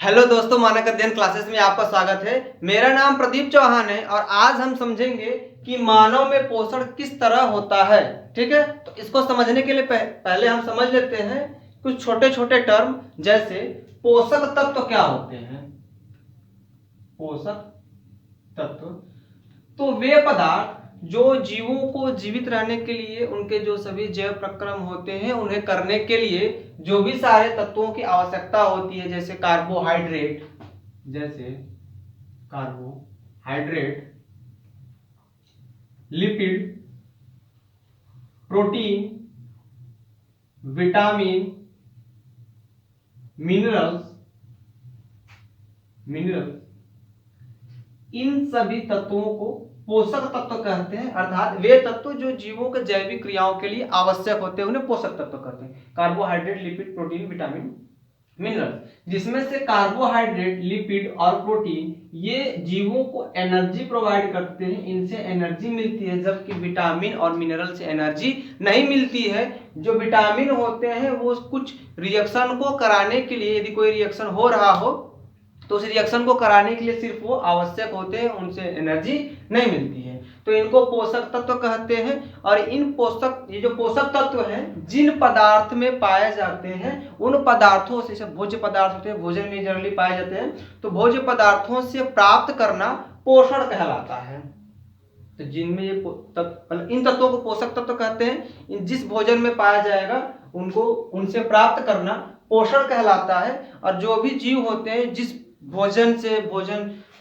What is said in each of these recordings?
Hello दोस्तों, मानक अध्ययन क्लासेस में आपका स्वागत है। मेरा नाम प्रदीप चौहान है और आज हम समझेंगे कि मानव में पोषण किस तरह होता है। ठीक है, तो इसको समझने के लिए पहले हम समझ लेते हैं कुछ छोटे छोटे टर्म, जैसे पोषक तत्व क्या होते हैं। पोषक तत्व तो वे पदार्थ जो जीवों को जीवित रहने के लिए उनके जो सभी जैव प्रक्रम होते हैं उन्हें करने के लिए जो भी सारे तत्वों की आवश्यकता होती है, जैसे carbohydrate, lipid, protein, vitamin, minerals, इन सभी तत्वों को पोषक तत्व कहते हैं। अर्थात वे तत्व जो जीवों के जैविक क्रियाओं के लिए आवश्यक होते हैं उन्हें पोषक तत्व कहते हैं। Carbohydrate, lipid, protein, vitamin, mineral, जिसमें से कार्बोहाइड्रेट, लिपिड और प्रोटीन ये जीवों को एनर्जी प्रोवाइड करते हैं, इनसे एनर्जी मिलती है, जबकि विटामिन और मिनरल से एनर्जी नहीं मिलती है। जो विटामिन होते हैं वो कुछ रिएक्शन को कराने के लिए, यदि कोई रिएक्शन हो रहा हो तो उस रिएक्शन को कराने के लिए सिर्फ वो आवश्यक होते हैं, उनसे एनर्जी नहीं मिलती है। तो इनको पोषक तत्व कहते हैं। और ये जो पोषक तत्व हैं जिन पदार्थ में पाए जाते हैं उन पदार्थों से, जैसे भोज्य पदार्थ होते हैं, भोजन में जनरली पाए जाते हैं, तो भोज्य पदार्थों से प्राप्त करना पोषण कहलाता है। तो जिनमें ये इन तत्वों को पोषक तत्व कहते हैं। जिस भोजन में पाया जाएगा उनको उनसे प्राप्त करना पोषण कहलाता है। और जो भी जीव होते हैं जिस भोजन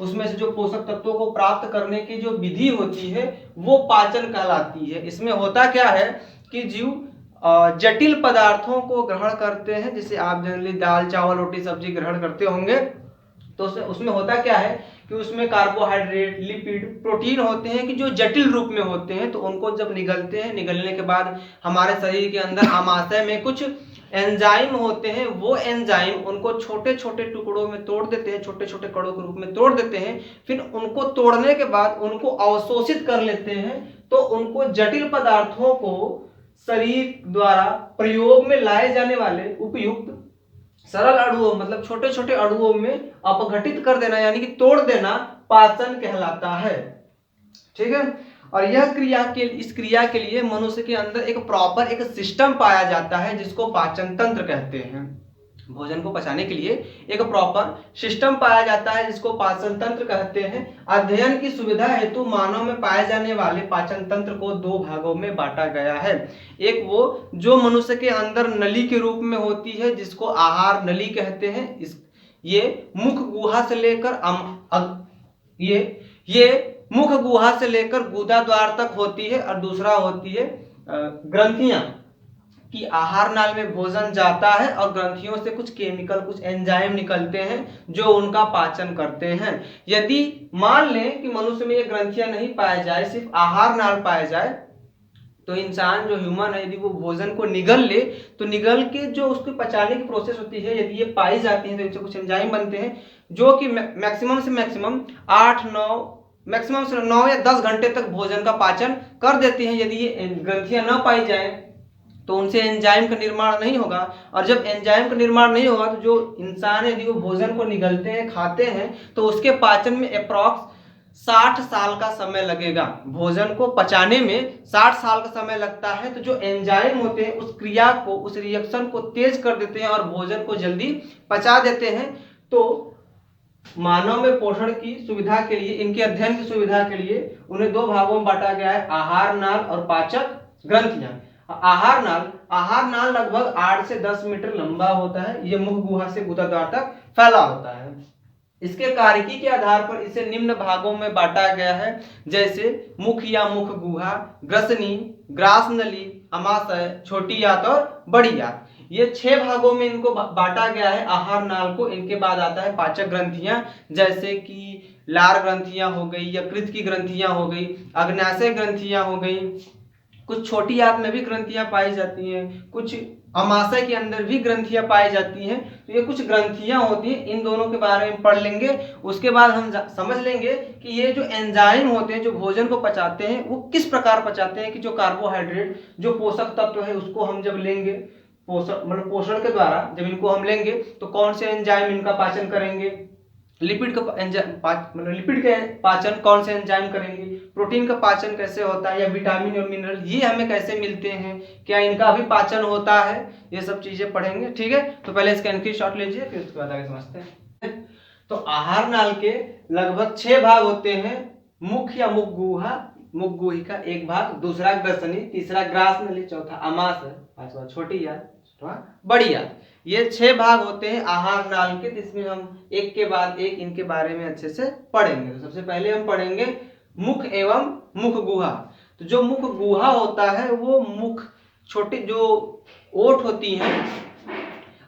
उसमें से जो पोषक तत्वों को प्राप्त करने की जो विधि होती है वो पाचन कहलाती है। इसमें होता क्या है कि जीव जटिल पदार्थों को ग्रहण करते हैं, जैसे आप जनरली दाल, चावल, रोटी, सब्जी ग्रहण करते होंगे, तो उसमें होता क्या है कि उसमें कार्बोहाइड्रेट, लिपिड, प्रोटीन होते हैं कि जो जटिल रूप में होते हैं। तो उनको जब निगलते हैं, निगलने के बाद हमारे शरीर के अंदर आमाशय में कुछ एंजाइम होते हैं, वो एंजाइम उनको छोटे छोटे टुकड़ों में तोड़ देते हैं, छोटे छोटे कणों के रूप में तोड़ देते हैं। फिर उनको तोड़ने के बाद उनको अवशोषित कर लेते हैं। तो उनको जटिल पदार्थों को शरीर द्वारा प्रयोग में लाए जाने वाले उपयुक्त सरल अणुओं, मतलब छोटे छोटे अणुओं में अपघटित कर देना, यानी कि तोड़ देना, पाचन कहलाता है। ठीक है, और इस क्रिया के लिए मनुष्य के अंदर एक सिस्टम पाया जाता है जिसको पाचन तंत्र कहते हैं। भोजन को पचाने के लिए एक प्रॉपर सिस्टम पाया जाता है जिसको पाचन तंत्र कहते हैं। अध्ययन की सुविधा हेतु मानव में पाए जाने वाले पाचन तंत्र को दो भागों में बांटा गया है। एक वो जो मनुष्य के अंदर नली के रूप में होती है जिसको आहार नली कहते हैं। ये मुख गुहा से लेकर गुदा द्वार तक होती है। और दूसरा होती है ग्रंथियां, कि आहार नाल में भोजन जाता है और ग्रंथियों से कुछ केमिकल, कुछ एंजाइम निकलते हैं जो उनका पाचन करते हैं। यदि मान लें कि मनुष्य में ये ग्रंथियां नहीं पाए जाए, सिर्फ आहार नाल पाए जाए, तो इंसान जो ह्यूमन है, यदि वो भोजन को निगल ले तो निगल के जो उसको पचाने की प्रोसेस होती है, यदि ये पाई जाती है तो इनसे कुछ एंजाइम बनते हैं जो कि मैक्सिमम से मैक्सिमम 9 या 10 घंटे तक भोजन का पाचन कर देती हैं। यदि ये ग्रंथियां न पाई जाए तो उनसे एंजाइम का निर्माण नहीं होगा। और जब एंजाइम का निर्माण नहीं होगा तो जो इंसान है, यदि वो भोजन को निगलते हैं, खाते हैं, तो उसके पाचन में अप्रॉक्स 60 साल का समय लगेगा। भोजन को पचाने में 60 साल का समय लगता है। तो जो एंजाइम होते हैं उस क्रिया को, उस रिएक्शन को तेज कर देते हैं और भोजन को जल्दी पचा देते हैं। तो मानव में पोषण की सुविधा के लिए, इनके अध्ययन की सुविधा के लिए उन्हें दो भागों में बांटा गया है, आहार नाल और पाचक ग्रंथियां। आहार नाल लगभग 8 से 10 मीटर लंबा होता है। ये मुख गुहा से गुदा द्वार तक फैला होता है। इसके कार्यकी के आधार पर इसे निम्न भागों में बांटा गया है, जैसे मुख या मुख गुहा, ग्रसनी, ग्रास नली, अमाशय, छोटी आंत और बड़ी आंत। ये 6 भागों में इनको बांटा गया है आहार नाल को। इनके बाद आता है पाचक ग्रंथियां, जैसे कि लार ग्रंथियां हो गई, यकृत की ग्रंथियां हो गई, अग्न्याशय ग्रंथियां हो गई, कुछ छोटी आंत में भी ग्रंथियां पाई जाती हैं, कुछ अमाशय के अंदर भी ग्रंथियां पाई जाती हैं। तो ये कुछ ग्रंथियां होती हैं, इन दोनों के बारे में पढ़ लेंगे। उसके बाद हम समझ लेंगे कि ये जो एंजाइम होते हैं जो भोजन को पचाते हैं वो किस प्रकार पचाते हैं, कि जो कार्बोहाइड्रेट, जो पोषक तत्व है, उसको हम जब लेंगे, पोषण मतलब पोषण के द्वारा जब इनको हम लेंगे तो कौन से एंजाइम इनका पाचन करेंगे, लिपिड का मतलब लिपिड के पाचन कौन से एंजाइम करेंगे, प्रोटीन का पाचन कैसे होता है, या विटामिन और मिनरल ये हमें कैसे मिलते हैं, क्या इनका भी पाचन होता है, ये सब चीजें पढ़ेंगे। ठीक है, तो पहले इसका स्क्रीनशॉट लीजिए, फिर उसके बाद आगे समझते हैं। तो आहार नाल के लगभग 6 भाग होते हैं। मुख या मुख गुहा, मुख गुहिका एक भाग, दूसरा ग्रसनी, तीसरा ग्रास नली, चौथा अमाशय, पांचवा छोटी याद, बड़ी याद। ये 6 भाग होते हैं आहार नाल के, जिसमें हम एक के बाद एक इनके बारे में अच्छे से पढ़ेंगे। तो सबसे पहले हम पढ़ेंगे मुख एवं मुख गुहा। तो जो मुख गुहा होता है वो मुख छोटी जो ओठ होती हैं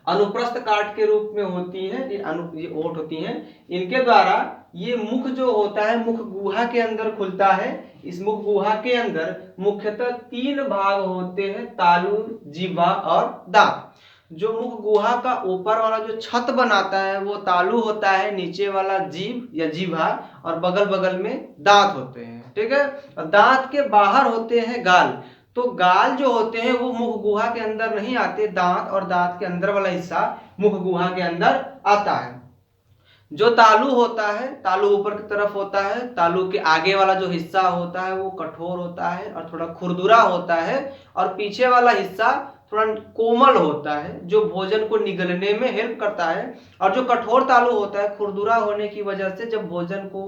अनुप्रस्थ काट के रूप में होती हैं, ये ओठ होती हैं, इनके द्वारा ये मुख जो होता है मुख गुहा के अंदर खुलता है। इस मुख गुहा के अंदर मुख्यतः 3 भाग होते हैं, तालु, जीवा और दांत। जो मुख गुहा का ऊपर वाला जो छत बनाता है वो तालु होता है, नीचे वाला जीभ या जीभा, और बगल बगल में दांत होते हैं। ठीक है, और दांत के बाहर होते हैं गाल। तो गाल जो होते हैं वो मुख गुहा के अंदर नहीं आते, दांत और दांत के अंदर वाला हिस्सा मुख गुहा के अंदर आता है। जो तालु होता है, तालु ऊपर की तरफ होता है, तालु के आगे वाला जो हिस्सा होता है वो कठोर होता है और थोड़ा खुरदुरा होता है, और पीछे वाला हिस्सा थोड़ा कोमल होता है जो भोजन को निगलने में हेल्प करता है। और जो कठोर तालु होता है खुरदुरा होने की वजह से जब भोजन को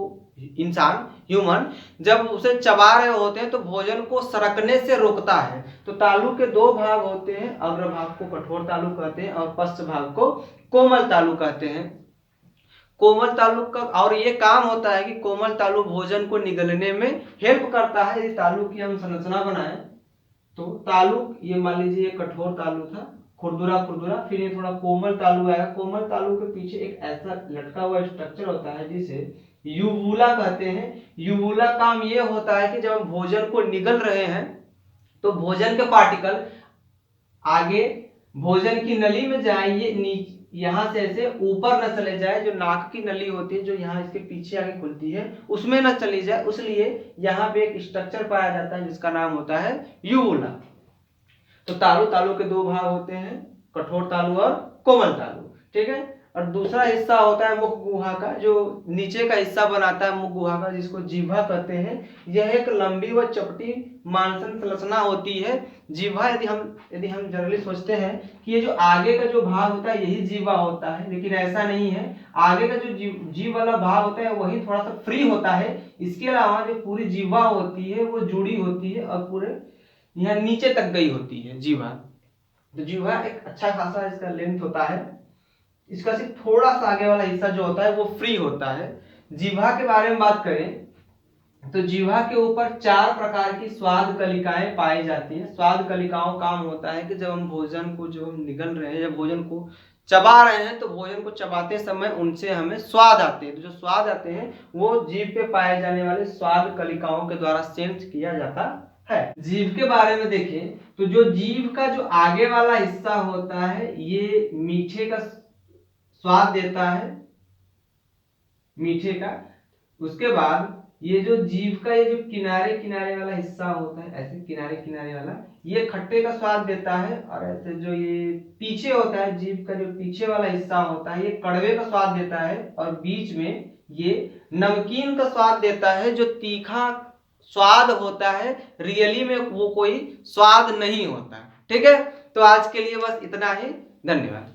इंसान ह्यूमन जब उसे चबा रहे होते हैं तो भोजन को सरकने से रोकता है। तो तालु के 2 भाग होते हैं, अग्र भाग को कठोर तालु कहते हैं और पश्च भाग को कोमल तालु कहते हैं। कोमल तालु का और ये काम होता है कि कोमल तालु भोजन को निगलने में हेल्प करता है। यदि तालु की हम संरचना बनाएं तो तालु, ये मान लीजिए ये कठोर तालु था, खुरदुरा खुरदुरा, फिर ये थोड़ा कोमल तालु आया। कोमल तालु के पीछे एक ऐसा लटका हुआ स्ट्रक्चर होता है जिसे यूवुला कहते हैं। यूवुला काम ये होता है कि जब हम भोजन को निगल रहे हैं तो भोजन के पार्टिकल आगे भोजन की नली में जाए, ये यहाँ से ऐसे ऊपर न चले जाए, जो नाक की नली होती है जो यहाँ इसके पीछे आगे खुलती है उसमें न चली जाए, इसलिए यहाँ पे एक स्ट्रक्चर पाया जाता है जिसका नाम होता है यूवुला। तो तालु के 2 भाग होते हैं, कठोर तालु और कोमल तालु। ठीक है, और दूसरा हिस्सा होता है मुख गुहा का, जो नीचे का हिस्सा बनाता है मुख गुहा का, जिसको जीभा कहते हैं। यह एक लंबी व चपटी मांसन संरचना होती है। जीभा यदि हम जनरली सोचते हैं कि ये जो आगे का जो भाग होता है यही जीवा होता है, लेकिन ऐसा नहीं है। आगे का जो जीव वाला भाग होता है वही थोड़ा सा फ्री होता है। इसके अलावा जो पूरी जीवा होती है वो जुड़ी होती है और पूरे यहाँ नीचे तक गई होती है जीवा। तो जीवा एक अच्छा खासा इसका लेंथ होता है, इसका सिर्फ थोड़ा सा आगे वाला हिस्सा जो होता है वो फ्री होता है। जीवा के बारे में बात करें तो जीवा के ऊपर 4 प्रकार की स्वाद कलिकाएं पाई जाती हैं। स्वाद कलिकाओं का काम होता है कि जब हम भोजन को जो हम निगल रहे हैं, जब भोजन को चबा रहे हैं तो भोजन को चबाते समय उनसे हमें स्वाद आते हैं। तो जो स्वाद आते हैं वो जीभ पे पाए जाने वाले स्वाद कलिकाओं के द्वारा सेंस किया जाता है। जीभ के बारे में देखें तो जो जीभ का जो आगे वाला हिस्सा होता है ये मीठे का स्वाद देता है, मीठे का। उसके बाद ये जो जीभ का ये जो किनारे किनारे वाला हिस्सा होता है, ऐसे किनारे किनारे वाला, ये खट्टे का स्वाद देता है। और ऐसे जो ये पीछे होता है, जीभ का जो पीछे वाला हिस्सा होता है, ये कड़वे का स्वाद देता है। और बीच में ये नमकीन का स्वाद देता है। जो तीखा स्वाद होता है रियली में वो कोई स्वाद नहीं होता। ठीक है, तो आज के लिए बस इतना ही। धन्यवाद।